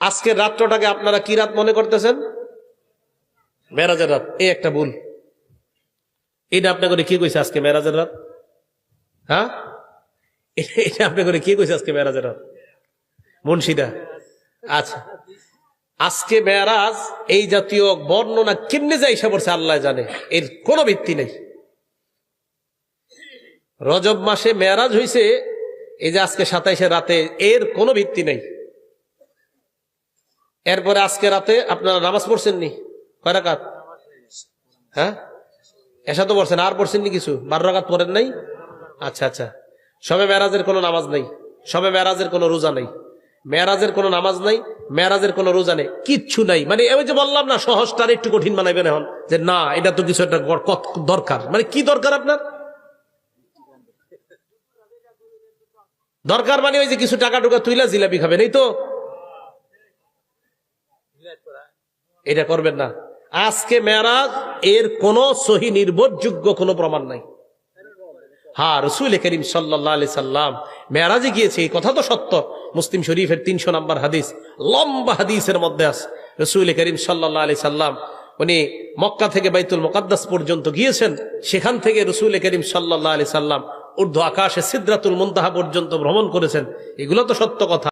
আজকের রাত্রটাকে আপনারা কি রাত মনে করতেছেন? মেরাজের রাত। এই একটা ভুল। এটা আপনি করে কি কইছে আজকে মেরাজের রাত? হ্যাঁ, এটা আপনি করে কি কইছে আজকে মেরাজের রাত? মুন্সিদা। আচ্ছা, আজকে মেরাজ এই জাতীয় বর্ণনা কেমনে যায় এসে পড়ছে আল্লাহ জানে, এর কোনো ভিত্তি নেই। রজব মাসে মেরাজ হইছে এই যে আজকে 27 রাতে, এর কোনো ভিত্তি নেই। এরপরে আজকে রাতে আপনারা নামাজ পড়ছেন নি? কয় রাকাত? হ্যাঁ, এসা তো পড়ছেন, আর পড়ছেন নি কিছু? 12 রাকাত পড়েন নাই? আচ্ছা আচ্ছা। সবে মেরাজের কোনো নামাজ নেই, সবে মেরাজের কোনো রোজা নেই, মেরাজের কোনো নামাজ নাই, মেরাজের কোনো রোজা নেই, কিচ্ছু নাই। মানে আমি যে বললাম না, সহজটার একটু কঠিন বানাইবেন এখন, যে না এটা তো কিছু একটা দরকার। মানে কি দরকার আপনার? দরকার মানে ওই যে কিছু টাকা টুকা তুইলা জিলাপি খাবেন, এই তো। এটা করবেন না। আজকে মেরাজ, এর কোন সহি নির্ভরযোগ্য কোনো প্রমাণ নাই। হ্যাঁ, রাসূল করিম সাল্লাল্লাহু আলাইহি সাল্লাম মেরাজে গিয়েছে, এই কথা তো সত্য। মুসলিম শরীফের 300 নম্বর হাদিস, লম্বা হাদিসের মধ্যে আছে, রাসূল করিম সাল্লাল্লাহু আলাইহি সাল্লাম উনি মক্কা থেকে বাইতুল মুকাদ্দাস পর্যন্ত গিয়েছেন। সেখান থেকে রাসূল করিম সাল্লাল্লাহু আলাইহি সাল্লাম ঊর্ধ্ব আকাশে সিদরাতুল মুনতাহা পর্যন্ত ভ্রমণ করেছেন। এগুলো তো সত্য কথা।